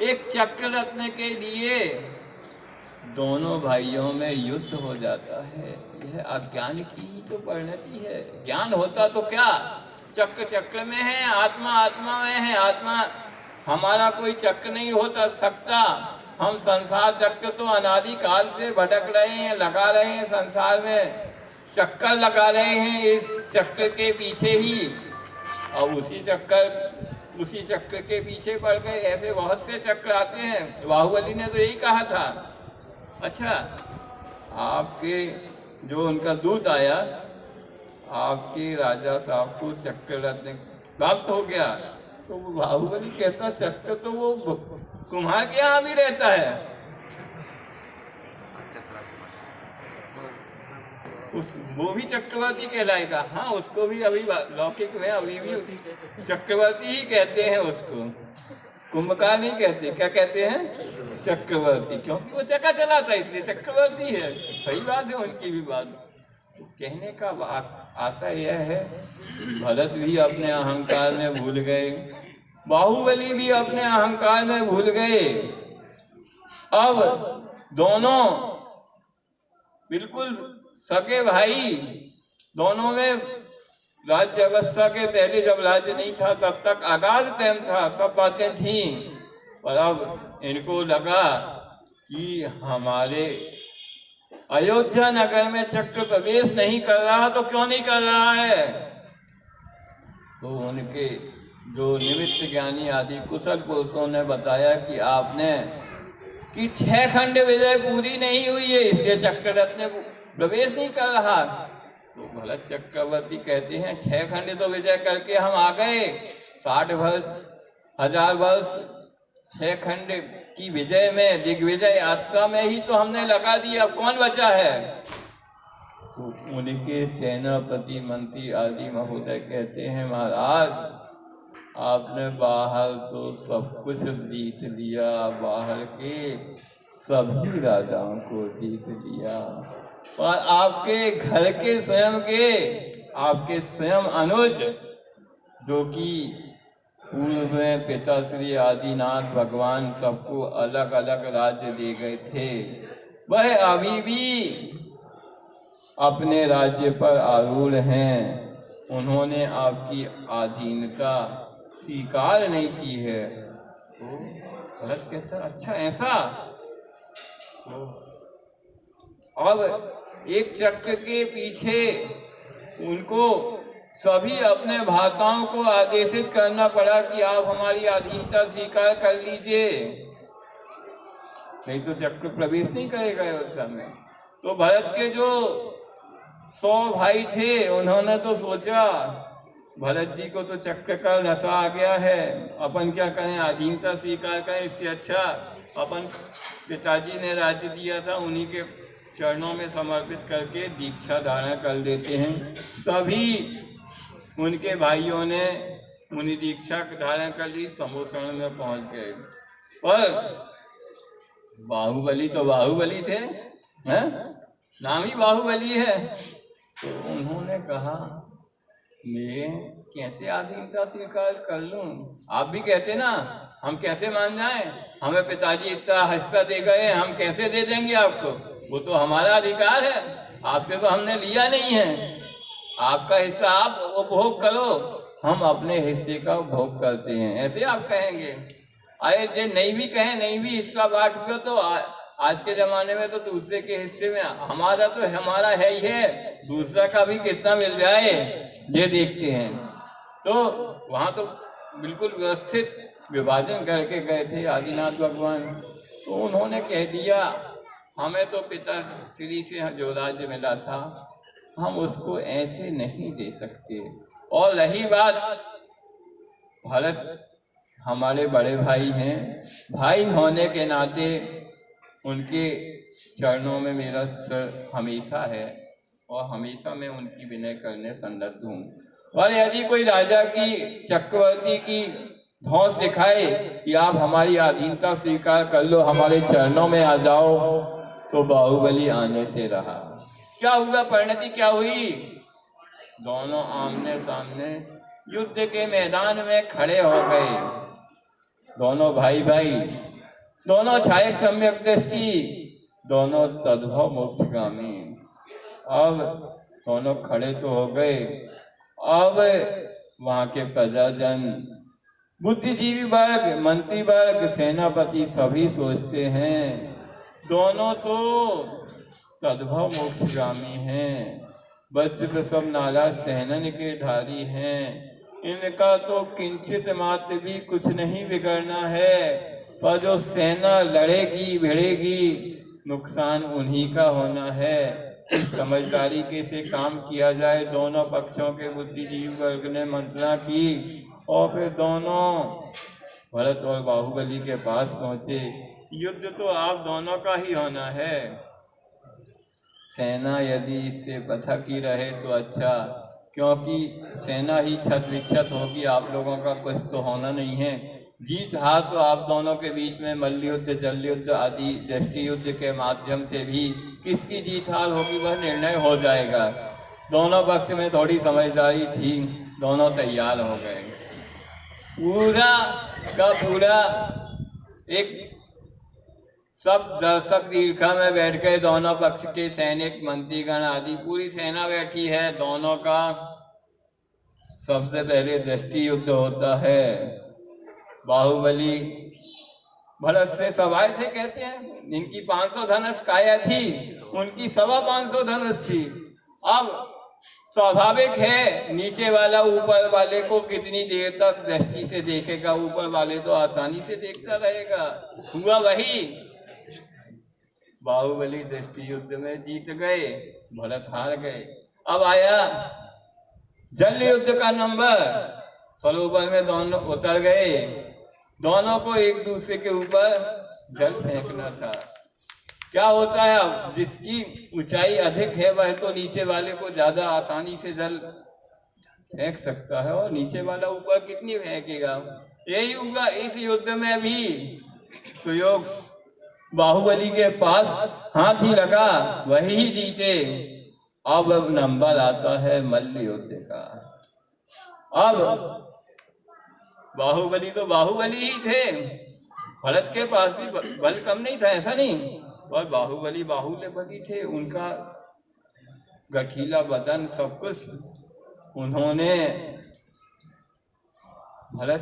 एक चक्र रत्न के लिए दोनों भाइयों में युद्ध हो जाता है। यह अज्ञान की ही तो परिणति है। ज्ञान होता तो क्या, चक्र चक्र में है, आत्मा आत्मा में है। आत्मा हमारा कोई चक्र नहीं होता सकता। हम संसार चक्र तो अनादि काल से भटक रहे हैं, लगा रहे हैं, संसार में चक्कर लगा रहे हैं इस चक्र के पीछे ही, और उसी चक्र के पीछे पड़ गए। ऐसे बहुत से चक्र आते हैं। बाहुबली ने तो यही कहा था। अच्छा, आपके जो उनका दूत आया, आपके राजा साहब को चक्र रत्न प्राप्त हो गया, तो बाहुबली कहता चक्र तो वो कुम्हार के यहाँ भी रहता है। वो भी चक्रवर्ती कहलाएगा। हाँ, उसको भी अभी लौकिक में अभी भी चक्रवर्ती ही कहते हैं उसको, कुंभकार नहीं कहते। क्या कहते हैं? चक्रवर्ती, क्योंकि वो चक्का चलाता है इसलिए चक्रवर्ती है। सही बात है उनकी भी बात। तो कहने का आशा यह है, भरत भी अपने अहंकार में भूल गए, बाहुबली भी अपने अहंकार में भूल गए। अब दोनों बिल्कुल सगे भाई, दोनों में राज्य व्यवस्था के पहले जब राज्य नहीं था तब तक आगाज प्रेम था, सब बातें थी। पर अब इनको लगा कि हमारे अयोध्या नगर में चक्र प्रवेश नहीं कर रहा, तो क्यों नहीं कर रहा है? तो उनके जो निमित्त ज्ञानी आदि कुशल पुरुषों ने बताया कि आपने कि 6 खंड विजय पूरी नहीं हुई है, इसलिए चक्र रत्न प्रवेश नहीं कर रहा। तो भरत चक्रवर्ती कहते हैं 6 खंड तो विजय करके हम आ गए, 60 वर्ष 1000 वर्ष 6 खंड की विजय में, दिग्विजय यात्रा में ही तो हमने लगा दिया, अब कौन बचा है? तो उनके सेनापति मंत्री आदि महोदय कहते हैं महाराज, आपने बाहर तो सब कुछ जीत लिया, बाहर के सभी राजाओं को जीत लिया, और आपके घर के आपके स्वयं अनुज, जो कि पूर्व में पिता श्री आदिनाथ भगवान सबको अलग अलग राज्य दे गए थे, वह अभी भी अपने राज्य पर आरूढ़ हैं। उन्होंने आपकी अधीनता स्वीकार नहीं की है। तो भरत कहता अच्छा ऐसा? तो अब एक चक्र के पीछे उनको सभी अपने भ्राताओं को आदेशित करना पड़ा कि आप हमारी अधीनता स्वीकार कर लीजिए, नहीं तो चक्र प्रवेश नहीं करेगा अयोध्या में। तो भरत के जो 100 भाई थे, उन्होंने तो सोचा भरत जी को तो चक्र का नशा आ गया है, अपन क्या करें, अधीनता स्वीकार करें, इससे अच्छा अपन पिताजी ने राज्य दिया था उन्हीं के चरणों में समर्पित करके दीक्षा धारण कर लेते हैं। सभी उनके भाइयों ने उन्हीं दीक्षा धारण कर ली, समोषण में पहुंच गए। पर बाहुबली तो बाहुबली थे, हैं? नाम ही बाहुबली है। तो उन्होंने कहा मैं कैसे अधीनता स्वीकार कर लूं? आप भी कहते ना हम कैसे मान जाएं, हमें पिताजी इतना हिस्सा दे गए, हम कैसे दे देंगे आपको? वो तो हमारा अधिकार है, आपसे तो हमने लिया नहीं है। आपका हिस्सा आप उपभोग करो, हम अपने हिस्से का उपभोग करते हैं, ऐसे आप कहेंगे? अरे जे नहीं भी कहें, नहीं भी हिस्सा बांट दो, तो आज के जमाने में तो दूसरे के हिस्से में हमारा तो हमारा है ही है, दूसरा का भी कितना मिल जाए ये देखते हैं। तो वहाँ तो बिल्कुल व्यवस्थित विभाजन करके गए थे आदिनाथ भगवान। तो उन्होंने कह दिया हमें तो पिता श्री से जो राज्य मिला था हम उसको ऐसे नहीं दे सकते। और रही बात, भरत हमारे बड़े भाई हैं, भाई होने के नाते उनके चरणों में मेरा सर हमेशा है और हमेशा मैं उनकी विनय करने संलग्न हूँ। और यदि कोई राजा की चक्रवर्ती की धौंस दिखाए कि आप हमारी अधीनता स्वीकार कर लो, हमारे चरणों में आ जाओ, तो बाहुबली आने से रहा। क्या हुआ, परिणति क्या हुई? दोनों आमने सामने युद्ध के मैदान में खड़े हो गए, दोनों भाई भाई दोनों छायक सम्यक दृष्टि, दोनों तद्भव मोक्षगामी। अब दोनों खड़े तो हो गए। अब वहां के प्रजाजन, बुद्धिजीवी वर्ग, मंत्री वर्ग, सेनापति सभी सोचते हैं दोनों तो तद्भव मोक्षगामी हैं, वज्र सब नाला सहनन के धारी हैं, इनका तो किंचित मात्र भी कुछ नहीं बिगड़ना है, पर जो सेना लड़ेगी भिड़ेगी नुकसान उन्हीं का होना है। समझदारी के से काम किया जाए। दोनों पक्षों के बुद्धिजीवी वर्ग ने मंत्रणा की और फिर दोनों भरत और बाहुबली के पास पहुंचे। युद्ध तो आप दोनों का ही होना है, सेना यदि इससे पथक ही रहे तो अच्छा, क्योंकि सेना ही छत विक्षत होगी, आप लोगों का कुछ तो होना नहीं है। जीत हार तो आप दोनों के बीच में मल्ल युद्ध, जल युद्ध आदि दृष्टि युद्ध के माध्यम से भी किसकी जीत हार होगी वह निर्णय हो जाएगा। दोनों पक्ष में थोड़ी समझदारी थी, दोनों तैयार हो गए। पूरा का पूरा एक सब दर्शक दीर्घा में बैठ गए। दोनों पक्ष के सैनिक, मंत्रीगण आदि पूरी सेना बैठी है। दोनों का सबसे पहले दृष्टि युद्ध होता है। बाहुबली भरत से सब आए थे, कहते हैं इनकी 500 धनुष काया थी, उनकी 525 धनुष थी। अब स्वाभाविक है नीचे वाला ऊपर वाले को कितनी देर तक दृष्टि से देखेगा, ऊपर वाले तो आसानी से देखता रहेगा। हुआ वही, बाहुबली दृष्टि युद्ध में जीत गए, भरत हार गए। अब आया जल युद्ध का नंबर। सरोवर में दोनों उतर गए, दोनों को एक दूसरे के ऊपर जल फेंकना था। क्या होता है, अब जिसकी ऊंचाई अधिक है वह तो नीचे वाले को ज्यादा आसानी से जल फेंक सकता है, और नीचे वाला ऊपर कितनी फेंकेगा। यही होगा इस युद्ध में भी। सुयोग बाहुबली के पास हाथ ही लगा, वही जीते। अब नंबर आता है मल्ल युद्ध का। अब बाहुबली तो बाहुबली ही थे, भरत के पास भी बल कम नहीं था, ऐसा नहीं, और बाहुबली बाहुबली थे। उनका गठीला बदन, सब कुछ उन्होंने भरत